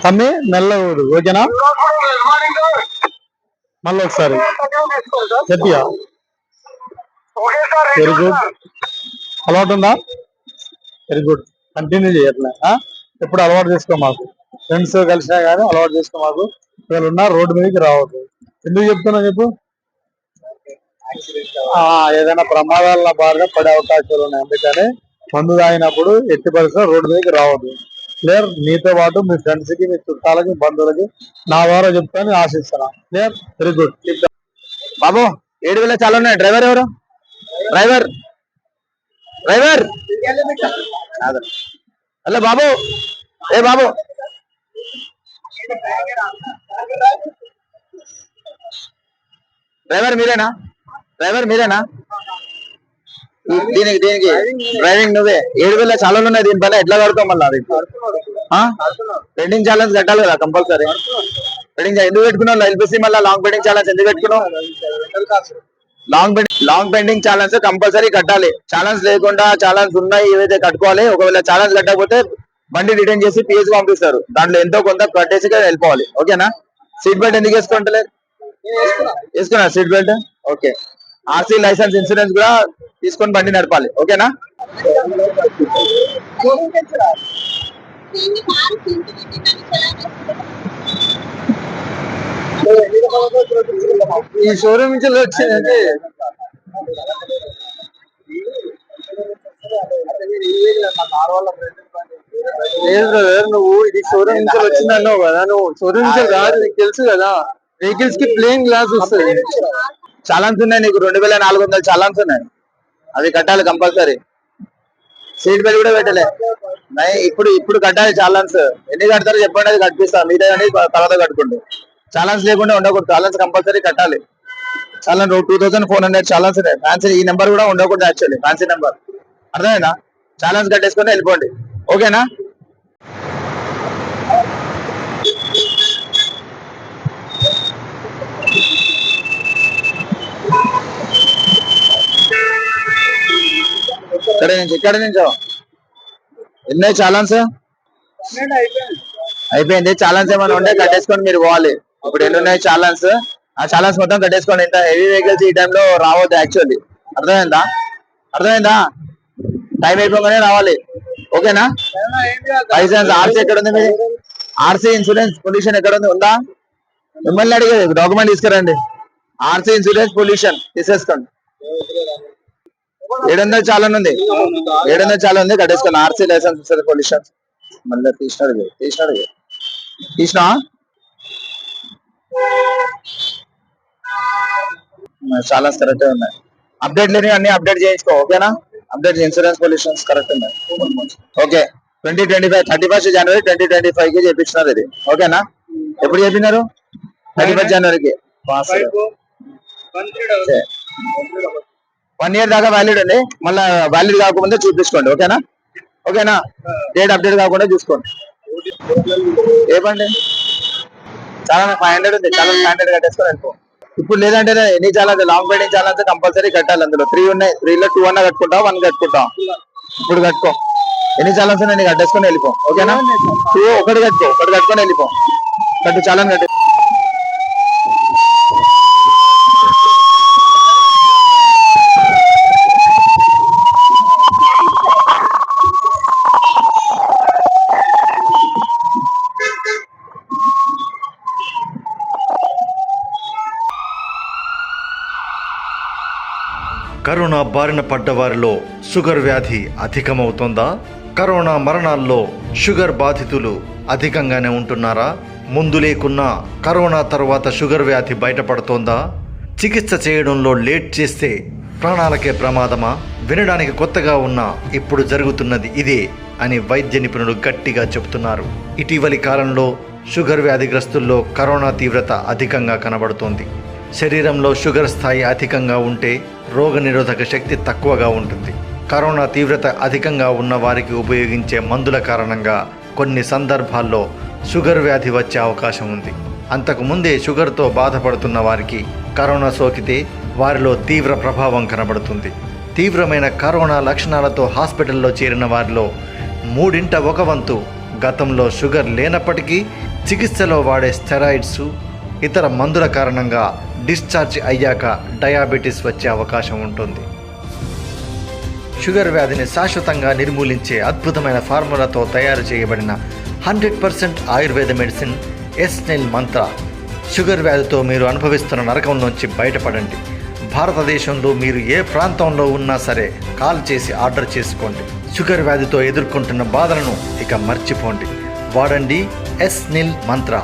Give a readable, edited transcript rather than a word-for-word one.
తమ్మి మెల్లగూడు ఓకేనా. మళ్ళీ ఒకసారి గట్టిగా. Very good. అలవాటు ఉందా? Very good. కంటిన్యూ చేయట్లే. ఎప్పుడు అలవాటు చేసుకో మాకు. ఫ్రెండ్స్ కలిసినా కానీ అలవాటు చేసుకో మాకు. ఇక్కడ ఉన్న రోడ్డు మీదకి రావద్దు. ఎందుకు చెప్తున్నా చెప్పు. ఏదైనా ప్రమాదాల బారిన పడే అవకాశాలు ఉన్నాయి. అందుకని మందు తాగినప్పుడు ఎట్టి పరిస్థితుల్లో రోడ్డు మీదకి రావద్దు. క్లియర్. నీతో పాటు మీ ఫ్రెండ్స్ కి, మీ చుట్టాలకి, బంధువులకి నా ద్వారా చెప్తాను ఆశిస్తున్నా. క్లియర్. Very good. బాబు 7,000 చాలా ఉన్నాయి. డ్రైవర్ ఎవరు? డ్రైవర్ డ్రైవర్ హలో బాబు. ఏ బాబు డ్రైవర్ మీరేనా? డ్రైవర్ మీరేనా? దీనికి డ్రైవింగ్ నువ్వే. 7,000 చాలా ఉన్నాయి. దీనిపైన ఎట్లా కడతాం మళ్ళీ? అది పెండింగ్ ఛాలెంజ్ కట్టాలి కదా కంపల్సరీ. పెండింగ్ ఎందుకు పెట్టుకున్నావు? ఎల్పిసి మళ్ళీ లాంగ్ పెండింగ్ ఛాలెంజ్ ఎందుకు పెట్టుకున్నావు? లాంగ్ పెండింగ్ ఛాలెంజ్ కంపల్సరీ కట్టాలి. ఛాలెంజ్ లేకుండా ఛాలెంజ్ ఉన్నాయి ఏవైతే కట్టుకోవాలి. ఒకవేళ ఛాలెంజ్ కట్టకపోతే బండి రిటర్న్ చేసి పిఎస్ పంపిస్తారు. దాంట్లో ఎంతో కొంత కట్టేసి వెళ్ళిపోవాలి. ఓకేనా? సీట్ బెల్ట్ ఎందుకు వేసుకుంటలేదు? వేసుకున్నా seat belt. Okay. RC licence insurance కూడా తీసుకొని బండి నడపాలి. ఓకేనా? ఈ షోరూమ్ నుంచి వచ్చిందంటే లేదు బ్రదర్, నువ్వు ఇది షోరూమ్ నుంచి వచ్చిందన్నావు కదా. నువ్వు షోరూమ్ నుంచి కాదు, నీకు తెలుసు కదా వెహికల్స్ కి ప్లేన్ గ్లాస్ వస్తుంది. చాలాన్స్ ఉన్నాయి నీకు. 2,400 చాలాన్స్ ఉన్నాయి. అవి కట్టాలి కంపల్సరీ. సీట్ బెల్ట్ కూడా పెట్టలే. ఇప్పుడు కట్టాలి చాలాన్స్. ఎన్ని కడతారో చెప్పండి, అది కట్టిస్తాం. మీదే కానీ తర్వాత కట్టుకోండి. చాలాన్స్ లేకుండా ఉండకూడదు. చాలాన్స్ కంపల్సరీ కట్టాలి. చాలా 2,400 చాలాన్స్ ఉన్నాయి. ఫ్యాన్సీ ఈ నెంబర్ కూడా ఉండకూడదు. Actually fancy number. అర్థమైనా? చాలాన్స్ కట్టేసుకొని వెళ్ళిపోండి. ఓకేనా? ఎక్కడ నుంచో ఎన్నో చాలాన్స్ అయిపోయింది. చాలాన్స్ ఏమైనా ఉంటే కట్టేసుకొని మీరు పోవాలి. ఇప్పుడు ఎన్ని ఉన్నాయి చాలాన్స్? ఆ చాలాన్స్ మొత్తం కట్టేసుకోండి. ఇంత హెవీ వెహికల్స్ ఈ టైంలో రావద్దు యాక్చువల్లీ. అర్థమైందా? టైం అయిపోగానే రావాలి. ఓకేనా? లైసెన్స్ ఆర్సీ ఎక్కడ ఉంది మీది? ఆర్సీ ఇన్సూరెన్స్ పొల్యూషన్ ఎక్కడ ఉంది? ఉందా? మిమ్మల్ని అడిగేది డాక్యుమెంట్ తీసుకురండి. ఆర్సీ ఇన్సూరెన్స్ పొల్యూషన్ తీసేసుకోండి. 700 చాలా ఉంది. 700 చాలా ఉంది. కట్టేసుకోండి. RC licence insurance pollution. మళ్ళీ తీసినా చాలా కరెక్ట్ ఉన్నాయి. అప్డేట్ లేని అన్ని అప్డేట్ చేయించుకో. ఓకేనా? అప్డేట్ ఇన్సూరెన్స్ పొల్యూషన్స్ కరెక్ట్ ఉన్నాయి. ఓకే. 2025 31 జనవరి 2025 కి చేపించినారు ఇది. ఓకేనా? ఎప్పుడు చెప్పినారు? 31 జనవరికి. 1 ఇయర్ దాకా వ్యాలిడ్ అండి. మళ్ళీ వ్యాలిడ్ కాకుండా చూపించుకోండి. ఓకేనా? డేట్ అప్డేట్ కాకుండా చూసుకోండి. ఏమండి చాలా 500 ఉంది. చాలా 500 కట్టేసుకొని వెళ్ళిపో. ఇప్పుడు లేదంటే ఎన్ని చాలా లాంగ్ పెండింగ్ చాలా కంపల్సరీ కట్టాలి. అందులో 3 ఉన్నాయి. 3లో 2 అన్నా కట్టుకుంటావు, 1 కట్టుకుంటావు. ఇప్పుడు కట్టుకో. ఎన్ని చాలాన్స్ ఉన్నాయి నీకు కట్టేసుకొని వెళ్ళిపో. ఓకేనా? 2 ఒకటి కట్టుకొని వెళ్ళిపో. కట్టు చాలాన్ కట్టు. కరోనా బారిన పడ్డ వారిలో షుగర్ వ్యాధి అధికమవుతోందా? కరోనా మరణాల్లో షుగర్ బాధితులు అధికంగానే ఉంటున్నారా? ముందు లేకున్నా కరోనా తర్వాత షుగర్ వ్యాధి బయటపడుతోందా? చికిత్స చేయడంలో లేట్ చేస్తే ప్రాణాలకే ప్రమాదమా? వినడానికి కొత్తగా ఉన్నా ఇప్పుడు జరుగుతున్నది ఇదే అని వైద్య నిపుణులు గట్టిగా చెబుతున్నారు. ఇటీవలి కాలంలో షుగర్ వ్యాధిగ్రస్తుల్లో కరోనా తీవ్రత అధికంగా కనబడుతోంది. శరీరంలో షుగర్ స్థాయి అధికంగా ఉంటే రోగనిరోధక శక్తి తక్కువగా ఉంటుంది. కరోనా తీవ్రత అధికంగా ఉన్న వారికి ఉపయోగించే మందుల కారణంగా కొన్ని సందర్భాల్లో షుగర్ వ్యాధి వచ్చే అవకాశం ఉంది. అంతకుముందే షుగర్తో బాధపడుతున్న వారికి కరోనా సోకితే వారిలో తీవ్ర ప్రభావం కనబడుతుంది. తీవ్రమైన కరోనా లక్షణాలతో హాస్పిటల్లో చేరిన వారిలో 1/3 గతంలో షుగర్ లేనప్పటికీ చికిత్సలో వాడే స్టెరాయిడ్స్ ఇతర మందుల కారణంగా డిశ్చార్జ్ అయ్యాక డయాబెటీస్ వచ్చే అవకాశం ఉంటుంది. షుగర్ వ్యాధిని శాశ్వతంగా నిర్మూలించే అద్భుతమైన ఫార్ములాతో తయారు చేయబడిన 100% ఆయుర్వేద మెడిసిన్ ఎస్నెల్ మంత్ర. షుగర్ వ్యాధితో మీరు అనుభవిస్తున్న నరకం నుంచి బయటపడండి. భారతదేశంలో మీరు ఏ ప్రాంతంలో ఉన్నా సరే కాల్ చేసి ఆర్డర్ చేసుకోండి. షుగర్ వ్యాధితో ఎదుర్కొంటున్న బాధలను ఇక మర్చిపోండి. వాడండి ఎస్నెల్ మంత్ర.